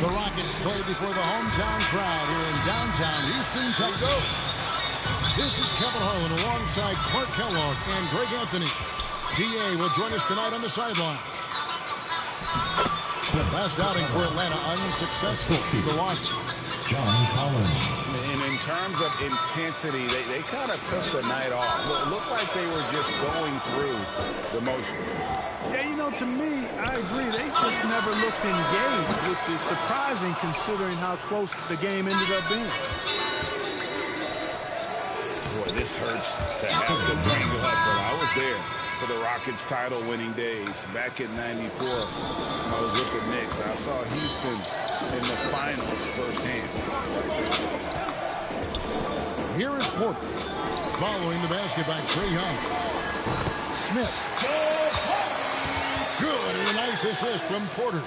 The Rockets play before the hometown crowd here in downtown Houston, Texas. This is Kevin Harlan alongside Clark Kellogg and Greg Anthony. D.A. will join us tonight on the sideline. Last outing for Atlanta, unsuccessful. The loss. John Collins. And in terms of intensity, they kind of took the night off. It looked like they were just going through the motions. Yeah, you know, to me, I agree. They just never looked engaged, which is surprising considering how close the game ended up being. Boy, this hurts to have to bring up, but I was there for the Rockets title-winning days back in '94. I was with the Knicks. I saw Houston in the finals firsthand. Here is Porter. Following the basket by Trae Young. Smith. Good, and a nice assist from Porter.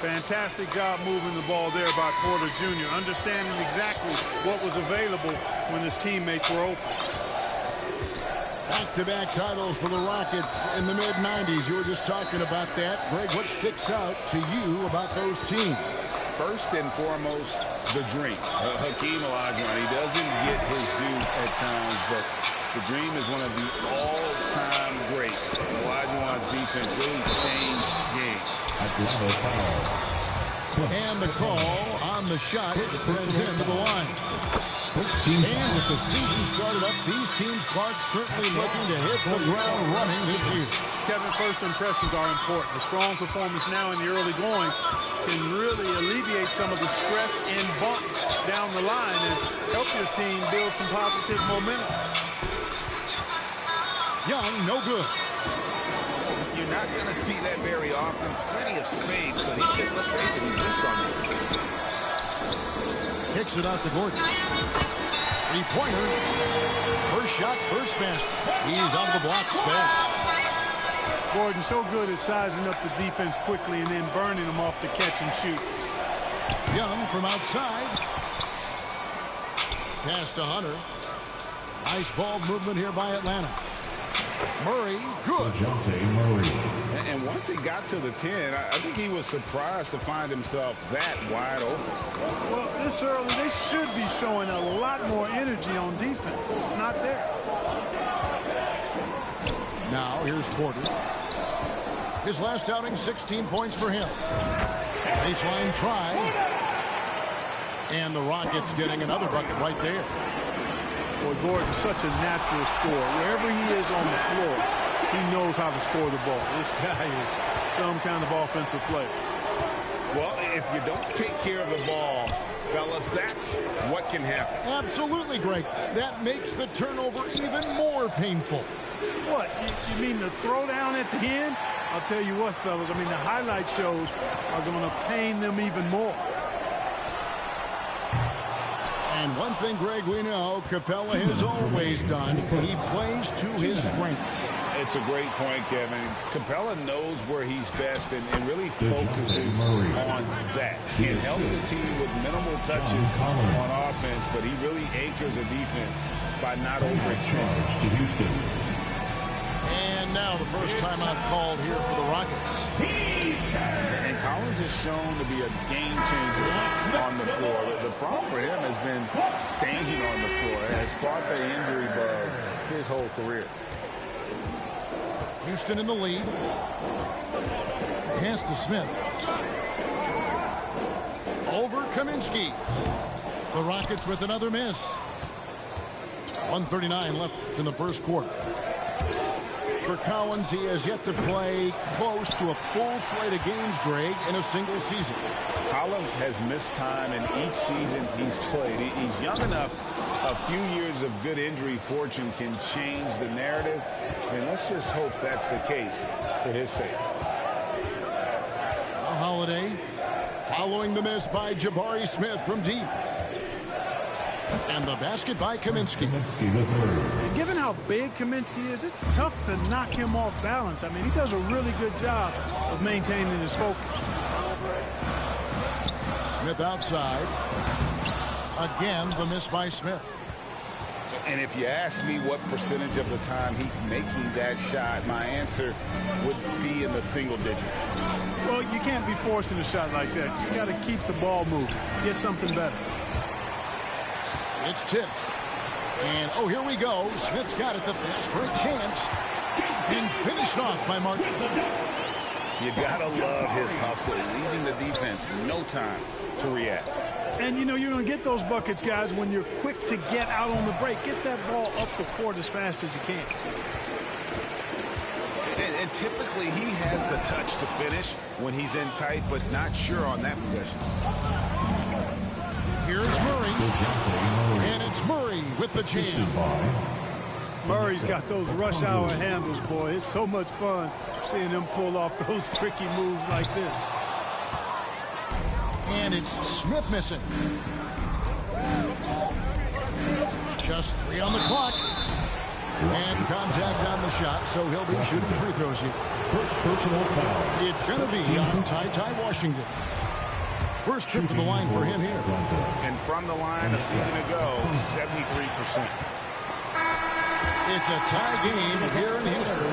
Fantastic job moving the ball there by Porter Jr., understanding exactly what was available when his teammates were open. Back-to-back titles for the Rockets in the mid-'90s. You were just talking about that. Greg, what sticks out to you about those teams? First and foremost, the dream. Hakeem Olajuwon, he doesn't get his due at times, but the dream is one of the all-time greats. Olajuwon's defense really changed games. And the call on the shot sends him to the line. And with the season started up, these teams, Clark, certainly looking to hit the ground running this year. Kevin, first impressions are important. A strong performance now in the early going can really alleviate some of the stress and bumps down the line and help your team build some positive momentum. Young, no good. You're not going to see that very often. Plenty of space, but he just, let's face it, he missed on it. Kicks it out to Gordon. Three-pointer. First shot, first basket. He's out of the blocks fast. Gordon so good at sizing up the defense quickly and then burning them off the catch and shoot. Young from outside. Pass to Hunter. Nice ball movement here by Atlanta. Murray, good. And once he got to the 10, I think he was surprised to find himself that wide open. Well, this early, they should be showing a lot more energy on defense. It's not there. Now, here's Porter. His last outing, 16 points for him. Baseline try. And the Rockets getting another bucket right there. Boy, Gordon's such a natural scorer. Wherever he is on the floor, he knows how to score the ball. This guy is some kind of offensive player. Well, if you don't take care of the ball, fellas, that's what can happen. Absolutely, Greg. That makes the turnover even more painful. What? You mean the throwdown at the end? I'll tell you what, fellas. I mean, the highlight shows are going to pain them even more. And one thing, Greg, we know Capella has always done. He plays to his strengths. It's a great point, Kevin. Capella knows where he's best and really focuses on that. Can help the team with minimal touches on offense, but he really anchors a defense by not overextending. And now the first timeout called here for the Rockets. And Collins has shown to be a game changer on the floor. The problem for him has been staying on the floor. Has fought the injury bug his whole career. Houston in the lead. Pass to Smith. Over Kaminsky. The Rockets with another miss. 1:39 left in the first quarter. For Collins, he has yet to play close to a full slate of games, Greg, in a single season. Collins has missed time in each season he's played. He's young enough. A few years of good injury fortune can change the narrative, and let's just hope that's the case for his sake. Holiday following the miss by Jabari Smith from deep. And the basket by Kaminsky. And given how big Kaminsky is, it's tough to knock him off balance. I mean, he does a really good job of maintaining his focus. Smith outside. Again, the miss by Smith. And if you ask me what percentage of the time he's making that shot, my answer would be in the single digits. Well, you can't be forcing a shot like that. You got to keep the ball moving. Get something better. It's tipped. And, oh, here we go. Smith's got it. The fast break chance. And finished off by Martin. You got to love his hustle, leaving the defense no time to react. And, you know, you're going to get those buckets, guys, when you're quick to get out on the break. Get that ball up the court as fast as you can. And typically he has the touch to finish when he's in tight, but not sure on that possession. Here's Murray. And it's Murray with the jam. Murray's got those rush hour handles, boy. It's so much fun seeing him pull off those tricky moves like this. And it's Smith missing. Just 3 on the clock. And contact on the shot, so he'll be shooting free throws here. First personal foul. It's going to be on Ty Washington. First trip to the line for him here. And from the line a season ago, 73%. It's a tie game here in Houston.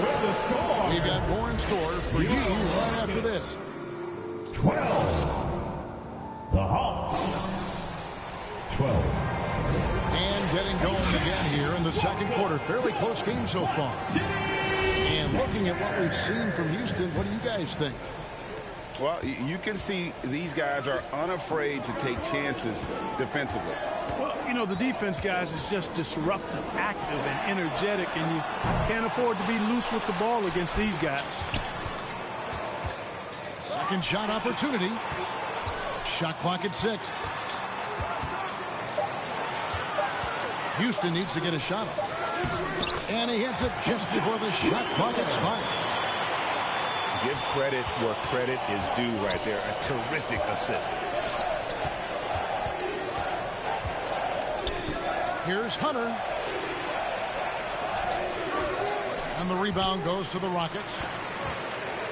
We've got more in store for you right after this. 12. The Hawks. 12. And getting going again here in the second quarter. Fairly close game so far. And looking at what we've seen from Houston, what do you guys think? Well, you can see these guys are unafraid to take chances defensively. Well, you know, the defense, guys, is just disruptive, active, and energetic, and you can't afford to be loose with the ball against these guys. Second shot opportunity. Shot clock at 6. Houston needs to get a shot up. And he hits it just before the shot clock expires. Give credit where credit is due right there. A terrific assist. Here's Hunter. And the rebound goes to the Rockets.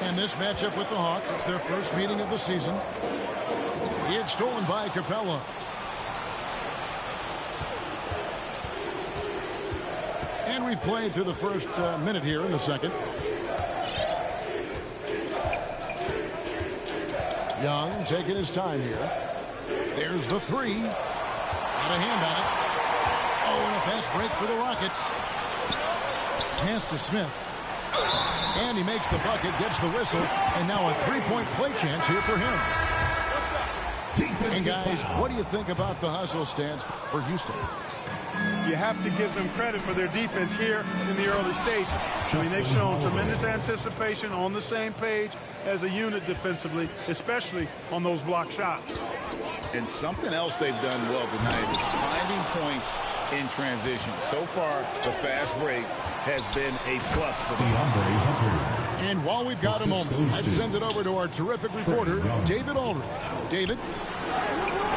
And this matchup with the Hawks, it's their first meeting of the season. It's stolen by Capella. And we've played through the first minute here in the second. Young taking his time here. There's the 3. Got a hand on it. Oh, and a fast break for the Rockets. Pass to Smith. And he makes the bucket, gets the whistle, and now a 3-point play chance here for him. And guys, what do you think about the hustle stance for Houston? You have to give them credit for their defense here in the early stages. I mean, they've shown tremendous anticipation, on the same page as a unit defensively, especially on those block shots. And something else they've done well tonight is finding points in transition. So far, the fast break has been a plus for them. And while we've got a moment, let's send it over to our terrific reporter, David Aldridge. David?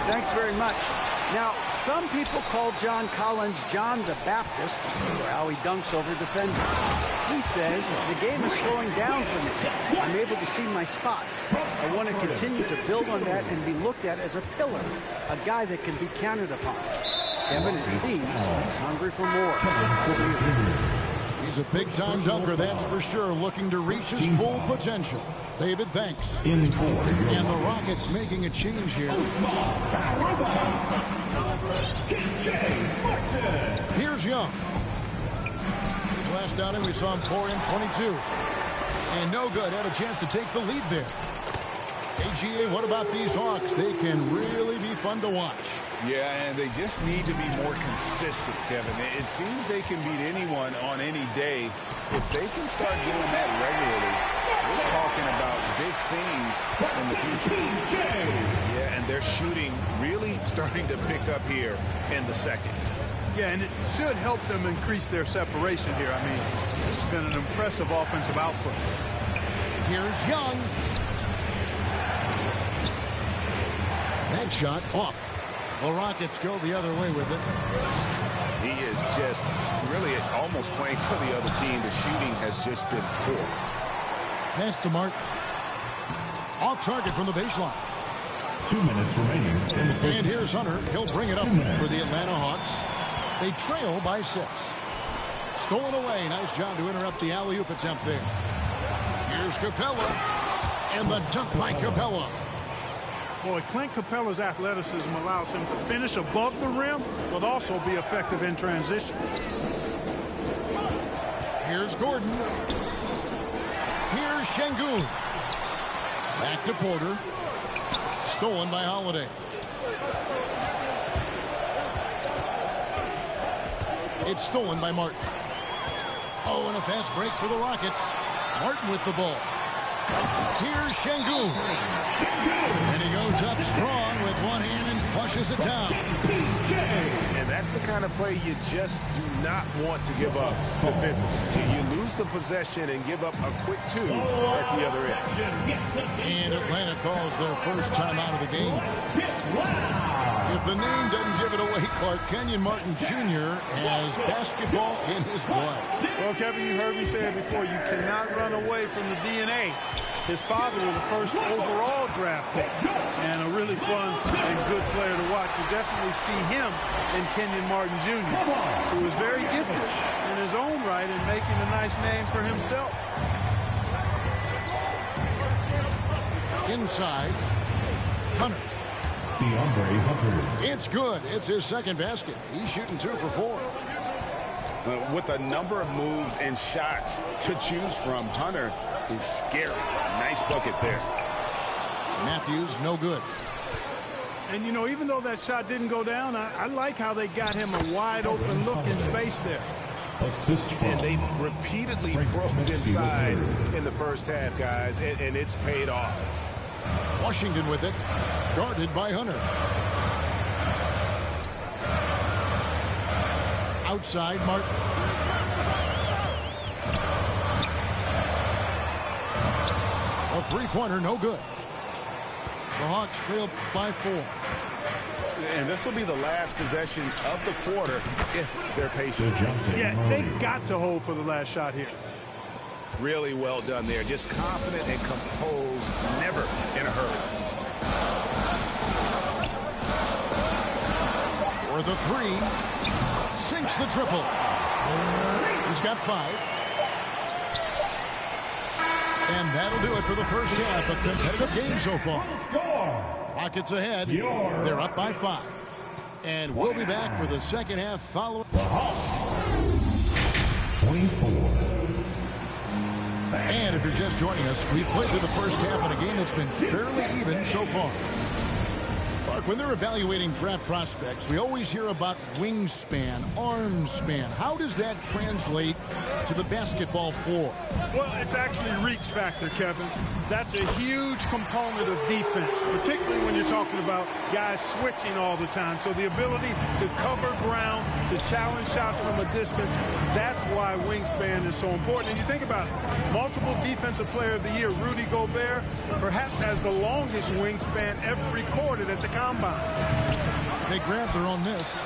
Thanks very much. Now, some people call John Collins John the Baptist for how he dunks over defenders. He says, the game is slowing down for me. I'm able to see my spots. I want to continue to build on that and be looked at as a pillar, a guy that can be counted upon. Kevin, it seems, he's hungry for more. He's a big-time dunker, that's for sure, looking to reach his full potential. David, thanks. And the Rockets making a change here. Here's Young. His last outing, we saw him pour in 22. And no good, had a chance to take the lead there. AGA, what about these Hawks? They can really be fun to watch. Yeah, and they just need to be more consistent, Kevin. It seems they can beat anyone on any day. If they can start doing that regularly, we're talking about big things in the future. Yeah, and their shooting really starting to pick up here in the second. Yeah, and it should help them increase their separation here. I mean, this has been an impressive offensive output. Here's Young. That shot off. The Rockets go the other way with it. He is just really almost playing for the other team. The shooting has just been poor. Pass to Martin. Off target from the baseline. 2 minutes remaining. And here's Hunter. He'll bring it up for the Atlanta Hawks. They trail by 6. Stolen away. Nice job to interrupt the alley-oop attempt there. Here's Capella. And the dunk by Capella. Boy, Clint Capella's athleticism allows him to finish above the rim, but also be effective in transition. Here's Gordon. Here's Şengün. Back to Porter. Stolen by Holiday. It's stolen by Martin. Oh, and a fast break for the Rockets. Martin with the ball. Here's Şengün. And he goes up strong with one hand and flushes it down. And that's the kind of play you just do not want to give up defensively. You lose the possession and give up a quick 2 at the other end. And Atlanta calls their first time out of the game. If the name doesn't give it away, Clark, Kenyon Martin Jr. has basketball in his blood. Well, Kevin, you heard me say it before. You cannot run away from the DNA. His father was a first overall draft pick and a really fun and good player to watch. You definitely see him in Kenyon Martin Jr., who is very gifted in his own right and making a nice name for himself. Inside, Hunter. DeAndre Hunter. It's good. It's his second basket. He's shooting 2 for 4. With a number of moves and shots to choose from, Hunter is scary. Nice bucket there. Matthews, no good. And, you know, even though that shot didn't go down, I like how they got him a wide-open look in space there. Assist from. And they've repeatedly probed inside in the first half, guys, and it's paid off. Washington with it. Guarded by Hunter. Outside, Martin. A three-pointer, no good. The Hawks trail by 4. And this will be the last possession of the quarter if they're patient. Yeah, they've got to hold for the last shot here. Really well done there. Just confident and composed, never in a hurry. For the 3. Sinks the triple. He's got 5. And that'll do it for the first half. A competitive game so far. Rockets ahead. They're up by 5. And we'll be back for the second half following. The Hawks. 24. And if you're just joining us, we've played through the first half in a game that's been fairly even so far. Mark, when they're evaluating draft prospects, we always hear about wingspan, arm span. How does that translate to the basketball floor? Well, it's actually reach factor, Kevin. That's a huge component of defense, particularly when you're talking about guys switching all the time. So the ability to cover ground, to challenge shots from a distance, that's why wingspan is so important. And you think about it, multiple defensive player of the year, Rudy Gobert, perhaps has the longest wingspan ever recorded at the combine. They grab their own miss.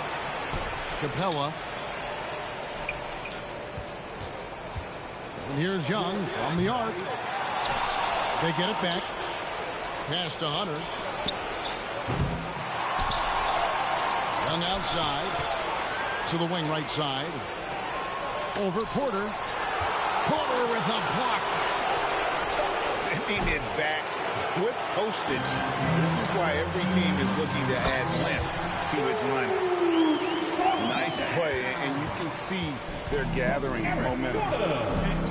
Capella. And here's Young from the arc. They get it back. Pass to Hunter. Young outside. To the wing right side. Over Porter. Porter with a block. Sending it back with postage. This is why every team is looking to add length to its lineup. Nice play, and you can see they're gathering momentum.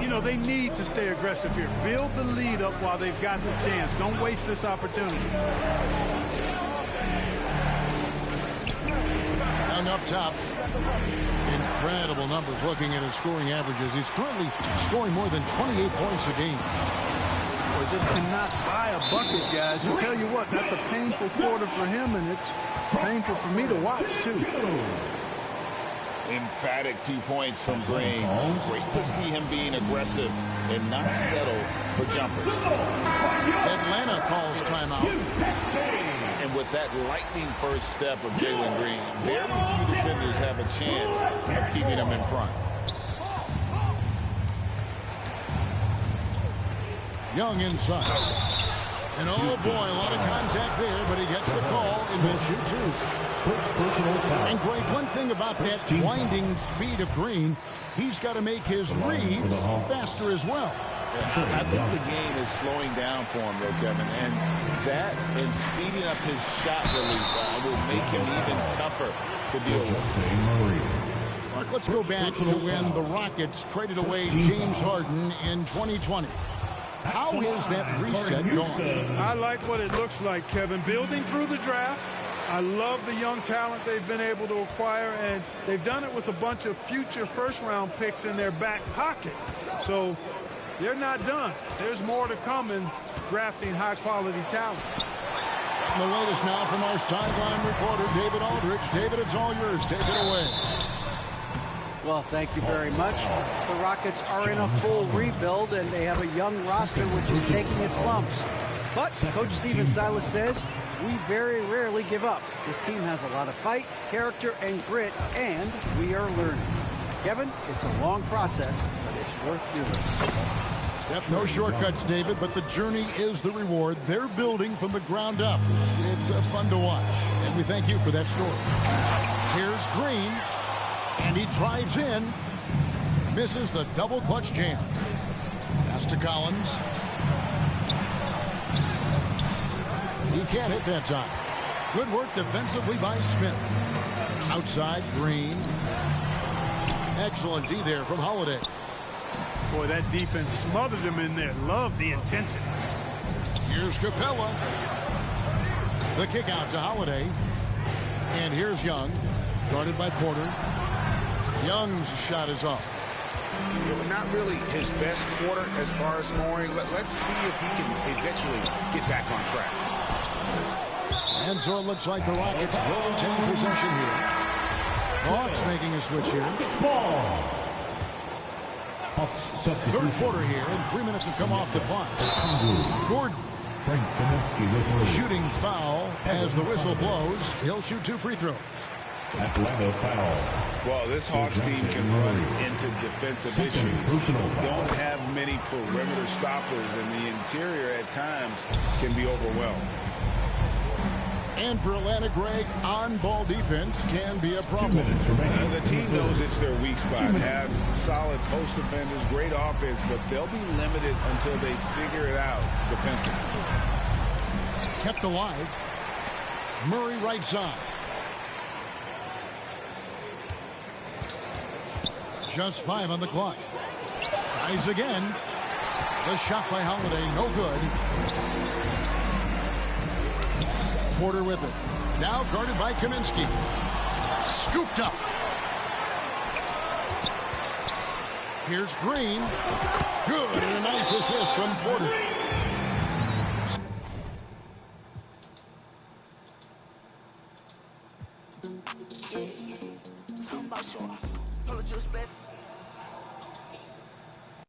You know, they need to stay aggressive here. Build the lead up while they've got the chance. Don't waste this opportunity. Young up top. Incredible numbers looking at his scoring averages. He's currently scoring more than 28 points a game. Well, just cannot buy a bucket, guys. You tell you what, that's a painful quarter for him, and it's painful for me to watch, too. Emphatic 2 points from Green. Great to see him being aggressive and not settle for jumpers. Atlanta calls timeout. And with that lightning first step of Jalen Green, very few defenders have a chance of keeping him in front. Young inside. And oh boy, a lot of contact there, but he gets the call and will shoot 2. First personal foul. And Greg, one thing about that blinding speed of Green, he's got to make his reads faster as well. I think the game is slowing down for him, though, Kevin. And that and speeding up his shot release will make him even tougher to deal with. Mark, let's go back to when the Rockets traded away James Harden in 2020. How is that reset going? I like what it looks like, Kevin. Building through the draft. I love the young talent they've been able to acquire, and they've done it with a bunch of future first-round picks in their back pocket. So they're not done. There's more to come in drafting high-quality talent. And the latest now from our sideline reporter, David Aldridge. David, it's all yours. Take it away. Well, thank you very much. The Rockets are in a full rebuild, and they have a young roster which is taking its lumps. But Coach Stephen Silas says, we very rarely give up. This team has a lot of fight, character, and grit, and we are learning. Kevin, it's a long process, but it's worth doing. Yep, no shortcuts, David, but the journey is the reward. They're building from the ground up. It's fun to watch, and we thank you for that story. Here's Green, and he drives in, misses the double clutch jam. Pass to Collins. He can't hit that time. Good work defensively by Smith. Outside, Green. Excellent D there from Holiday. Boy, that defense smothered him in there. Love the intensity. Here's Capella. The kick out to Holiday. And here's Young, guarded by Porter. Young's shot is off. Not really his best quarter as far as scoring. Let's see if he can eventually get back on track. And so it looks like the Rockets will retain possession here. The Hawks making a switch here. Third quarter here, and 3 minutes have come off the clock. Gordon. Shooting foul as the whistle blows. He'll shoot 2 free throws. Atlanta foul. Well, this Hawks team can run into defensive issues. Don't have many perimeter stoppers, and the interior at times can be overwhelmed. And for Atlanta, Greg, on-ball defense can be a problem. The team knows it's their weak spot. Have solid post defenders, great offense, but they'll be limited until they figure it out defensively. Kept alive. Murray right side. Just 5 on the clock. Tries again. The shot by Holiday, no good. Porter with it. Now guarded by Kaminsky. Scooped up. Here's Green. Good, and a nice assist from Porter.